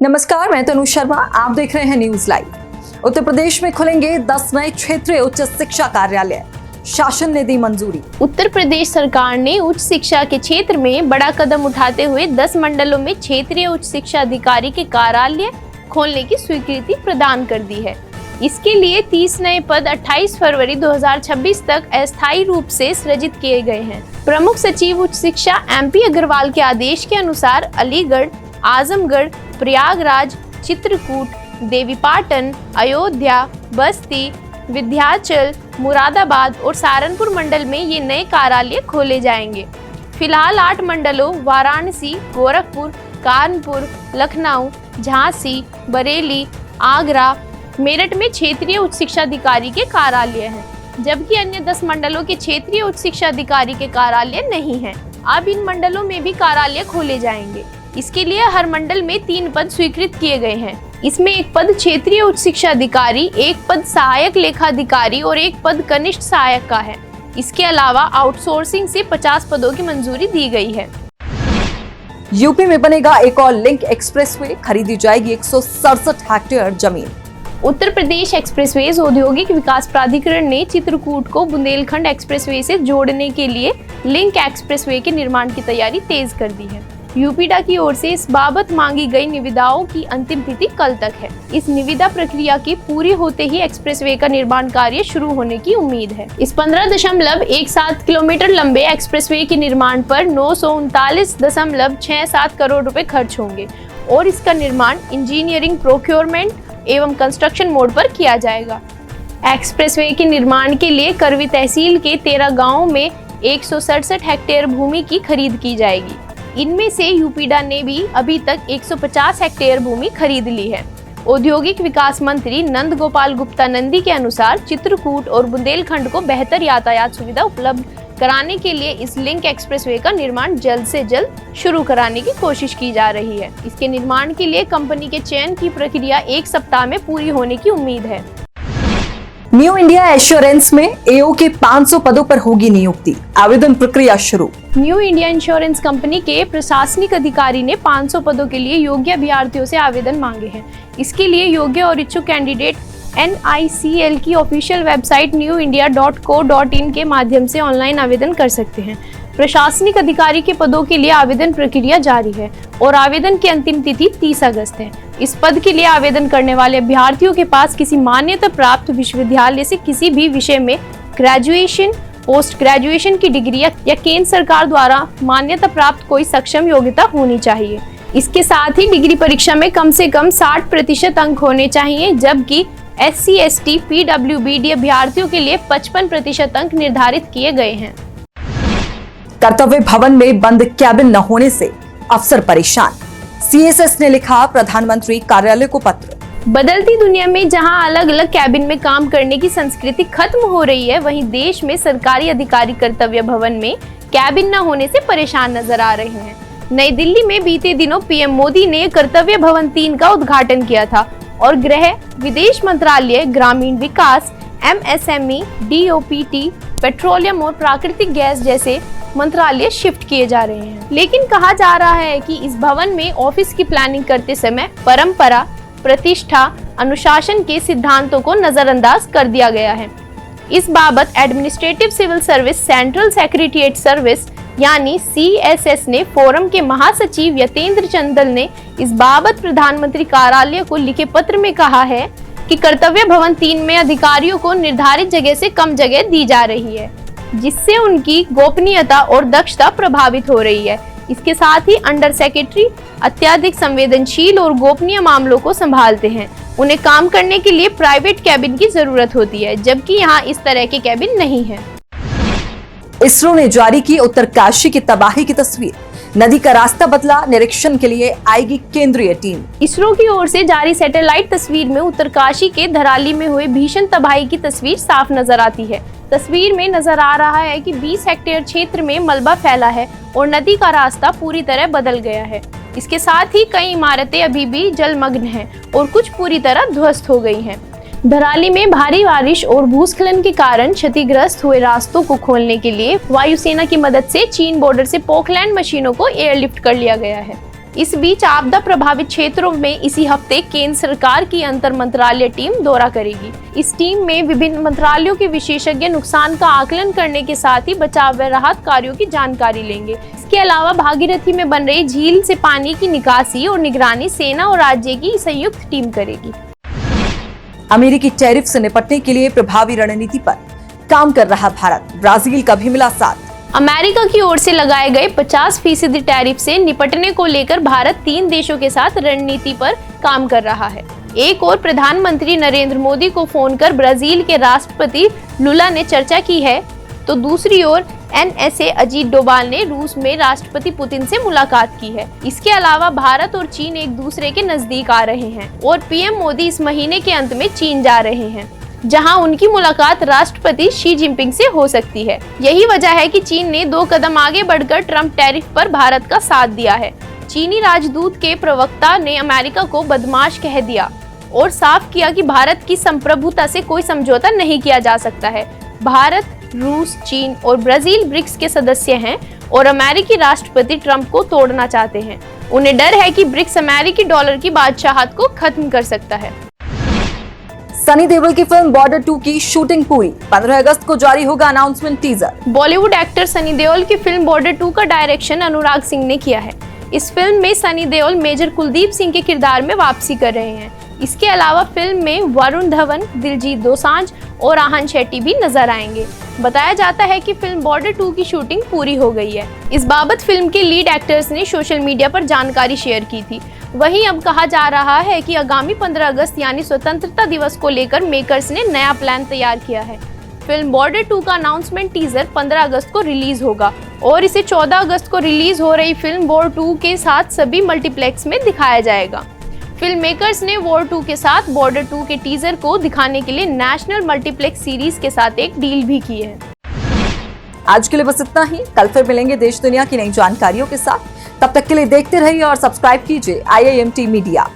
नमस्कार, मैं तनु शर्मा। आप देख रहे हैं न्यूज लाइव। उत्तर प्रदेश में खुलेंगे 10 नए क्षेत्रीय उच्च शिक्षा कार्यालय, शासन ने दी मंजूरी। उत्तर प्रदेश सरकार ने उच्च शिक्षा के क्षेत्र में बड़ा कदम उठाते हुए 10 मंडलों में क्षेत्रीय उच्च शिक्षा अधिकारी के कार्यालय खोलने की स्वीकृति प्रदान कर दी है। इसके लिए 30 नए पद 28 फरवरी 2026 तक अस्थायी रूप से सृजित किए गए हैं। प्रमुख सचिव उच्च शिक्षा MP अग्रवाल के आदेश के अनुसार अलीगढ़, आजमगढ़, प्रयागराज, चित्रकूट, देवीपाटन, अयोध्या, बस्ती, विंध्याचल, मुरादाबाद और सहारनपुर मंडल में ये नए कार्यालय खोले जाएंगे। फिलहाल 8 मंडलों वाराणसी, गोरखपुर, कानपुर, लखनऊ, झांसी, बरेली, आगरा, मेरठ में क्षेत्रीय उच्च शिक्षा अधिकारी के कार्यालय हैं, जबकि अन्य 10 मंडलों के क्षेत्रीय उच्च शिक्षा अधिकारी के कार्यालय नहीं हैं। अब इन मंडलों में भी कार्यालय खोले जाएंगे। इसके लिए हर मंडल में 3 पद स्वीकृत किए गए हैं। इसमें 1 पद क्षेत्रीय उच्च शिक्षा अधिकारी, 1 पद सहायक लेखाधिकारी और 1 पद कनिष्ठ सहायक का है। इसके अलावा आउटसोर्सिंग से 50 पदों की मंजूरी दी गई है। यूपी में बनेगा एक और लिंक एक्सप्रेसवे, खरीदी जाएगी 167 हेक्टेयर जमीन। उत्तर प्रदेश एक्सप्रेसवेज औद्योगिक विकास प्राधिकरण ने चित्रकूट को बुंदेलखंड एक्सप्रेसवे से जोड़ने के लिए लिंक एक्सप्रेसवे के निर्माण की तैयारी तेज कर दी है। यूपीडा की ओर से इस बाबत मांगी गई निविदाओं की अंतिम तिथि कल तक है। इस निविदा प्रक्रिया की पूरी होते ही एक्सप्रेसवे का निर्माण कार्य शुरू होने की उम्मीद है। इस 15.17 किलोमीटर लंबे एक्सप्रेसवे के निर्माण पर 939.67 करोड़ रुपए खर्च होंगे और इसका निर्माण इंजीनियरिंग, प्रोक्योरमेंट एवं कंस्ट्रक्शन मोड पर किया जाएगा। एक्सप्रेसवे के निर्माण के लिए करवी तहसील के 13 गाँवों में 167 हेक्टेयर भूमि की खरीद की जाएगी। इनमें से यूपीडा ने भी अभी तक 150 हेक्टेयर भूमि खरीद ली है। औद्योगिक विकास मंत्री नंद गोपाल गुप्ता नंदी के अनुसार चित्रकूट और बुंदेलखंड को बेहतर यातायात सुविधा उपलब्ध कराने के लिए इस लिंक एक्सप्रेसवे का निर्माण जल्द से जल्द शुरू कराने की कोशिश की जा रही है। इसके निर्माण के लिए कंपनी के चयन की प्रक्रिया 1 सप्ताह में पूरी होने की उम्मीद है। न्यू इंडिया एश्योरेंस में AO के 500 पदों पर होगी नियुक्ति, आवेदन प्रक्रिया शुरू। न्यू इंडिया इंश्योरेंस कंपनी के प्रशासनिक अधिकारी ने 500 पदों के लिए योग्य अभ्यर्थियों से आवेदन मांगे हैं। इसके लिए योग्य और इच्छुक कैंडिडेट NICL की ऑफिशियल वेबसाइट newindia.co.in के माध्यम से ऑनलाइन आवेदन कर सकते हैं। प्रशासनिक अधिकारी के पदों के लिए आवेदन प्रक्रिया जारी है और आवेदन की अंतिम तिथि 30 अगस्त है। इस पद के लिए आवेदन करने वाले अभ्यर्थियों के पास किसी मान्यता प्राप्त विश्वविद्यालय से किसी भी विषय में ग्रेजुएशन, पोस्ट ग्रेजुएशन की डिग्री या केंद्र सरकार द्वारा मान्यता प्राप्त कोई सक्षम योग्यता होनी चाहिए। इसके साथ ही डिग्री परीक्षा में कम से कम 60% अंक होने चाहिए, जबकि SC, ST, PWBD अभ्यर्थियों के लिए 55% अंक निर्धारित किए गए हैं। कर्तव्य भवन में बंद कैबिन न होने से अफसर परेशान, CSS ने लिखा प्रधानमंत्री कार्यालय को पत्र। बदलती दुनिया में जहां अलग अलग कैबिन में काम करने की संस्कृति खत्म हो रही है, वहीं देश में सरकारी अधिकारी कर्तव्य भवन में कैबिन न होने से परेशान नजर आ रहे हैं। नई दिल्ली में बीते दिनों PM मोदी ने कर्तव्य भवन 3 का उद्घाटन किया था और गृह, विदेश मंत्रालय, ग्रामीण विकास, MSME, DOPT, पेट्रोलियम और प्राकृतिक गैस जैसे मंत्रालय शिफ्ट किए जा रहे हैं। लेकिन कहा जा रहा है कि इस भवन में ऑफिस की प्लानिंग करते समय परंपरा, प्रतिष्ठा, अनुशासन के सिद्धांतों को नजरअंदाज कर दिया गया है। इस बाबत administrative civil service central secretariat service यानी CSS ने फोरम के महासचिव यतेंद्र चंदल ने इस बाबत प्रधानमंत्री कार्यालय को लिखे पत्र में कहा है कि कर्तव्य भवन 3 में अधिकारियों को निर्धारित जगह से कम जगह दी जा रही है, जिससे उनकी गोपनीयता और दक्षता प्रभावित हो रही है। इसके साथ ही अंडर सेक्रेटरी अत्यधिक संवेदनशील और गोपनीय मामलों को संभालते हैं। उन्हें काम करने के लिए प्राइवेट कैबिन की जरूरत होती है, जबकि यहाँ इस तरह के कैबिन नहीं है। इसरो ने जारी की उत्तरकाशी की तबाही की तस्वीर, नदी का रास्ता बदला, निरीक्षण के लिए आएगी केंद्रीय टीम। इसरो की ओर से जारी सैटेलाइट तस्वीर में उत्तरकाशी के धराली में हुए भीषण तबाही की तस्वीर साफ नजर आती है। तस्वीर में नजर आ रहा है कि 20 हेक्टेयर क्षेत्र में मलबा फैला है और नदी का रास्ता पूरी तरह बदल गया है। इसके साथ ही कई इमारतें अभी भी जलमग्न हैं और कुछ पूरी तरह ध्वस्त हो गई हैं। धराली में भारी बारिश और भूस्खलन के कारण क्षतिग्रस्त हुए रास्तों को खोलने के लिए वायुसेना की मदद से चीन बॉर्डर से पोकलैंड मशीनों को एयरलिफ्ट कर लिया गया है। इस बीच आपदा प्रभावित क्षेत्रों में इसी हफ्ते केंद्र सरकार की अंतर मंत्रालय टीम दौरा करेगी। इस टीम में विभिन्न मंत्रालयों के विशेषज्ञ नुकसान का आकलन करने के साथ ही बचाव व राहत कार्यों की जानकारी लेंगे। इसके अलावा भागीरथी में बन रही झील से पानी की निकासी और निगरानी सेना और राज्य की संयुक्त टीम करेगी। अमेरिकी टैरिफ से निपटने के लिए प्रभावी रणनीति पर काम कर रहा भारत, ब्राजील का भी मिला साथ। अमेरिका की ओर से लगाए गए 50% टैरिफ से निपटने को लेकर भारत 3 देशों के साथ रणनीति पर काम कर रहा है। एक और प्रधानमंत्री नरेंद्र मोदी को फोन कर ब्राजील के राष्ट्रपति लुला ने चर्चा की है, तो दूसरी ओर NSA अजीत डोभाल ने रूस में राष्ट्रपति पुतिन से मुलाकात की है। इसके अलावा भारत और चीन एक दूसरे के नजदीक आ रहे हैं और पीएम मोदी इस महीने के अंत में चीन जा रहे हैं, जहां उनकी मुलाकात राष्ट्रपति शी जिनपिंग से हो सकती है। यही वजह है कि चीन ने 2 कदम आगे बढ़कर ट्रंप टैरिफ पर भारत का साथ दिया है। चीनी राजदूत के प्रवक्ता ने अमेरिका को बदमाश कह दिया और साफ किया कि भारत की संप्रभुता से कोई समझौता नहीं किया जा सकता है। भारत, रूस, चीन और ब्राजील ब्रिक्स के सदस्य हैं और अमेरिकी राष्ट्रपति ट्रंप को तोड़ना चाहते हैं। उन्हें डर है कि ब्रिक्स अमेरिकी डॉलर की बादशाहत को खत्म कर सकता है। सनी देओल की फिल्म बॉर्डर 2 की शूटिंग पूरी, 15 अगस्त को जारी होगा announcement teaser. Bollywood actor Sunny Deol की फिल्म बॉर्डर 2 का डायरेक्शन अनुराग सिंह ने किया है। इस फिल्म में सनी देओल मेजर कुलदीप सिंह के किरदार में वापसी कर रहे हैं। इसके अलावा फिल्म में वरुण धवन, दिलजीत दोसांझ और आहन शेट्टी भी नजर आएंगे। बताया जाता है कि फिल्म बॉर्डर 2 की शूटिंग पूरी हो गई है। इस बाबत फिल्म के लीड एक्टर्स ने सोशल मीडिया पर जानकारी शेयर की थी। वहीं अब कहा जा रहा है कि आगामी 15 अगस्त यानी स्वतंत्रता दिवस को लेकर मेकर्स ने नया प्लान तैयार किया है। फिल्म बॉर्डर 2 का अनाउंसमेंट टीजर 15 अगस्त को रिलीज होगा और इसे 14 अगस्त को रिलीज हो रही फिल्म वॉर 2 के साथ सभी मल्टीप्लेक्स में दिखाया जाएगा। फिल्म मेकर्स ने वॉर 2 के साथ बॉर्डर 2 के टीजर को दिखाने के लिए नेशनल मल्टीप्लेक्स सीरीज के साथ एक डील भी की है। आज के लिए बस इतना ही। कल फिर मिलेंगे देश दुनिया की नई जानकारियों के साथ। तब तक के लिए देखते रहिए और सब्सक्राइब कीजिए IIMT मीडिया।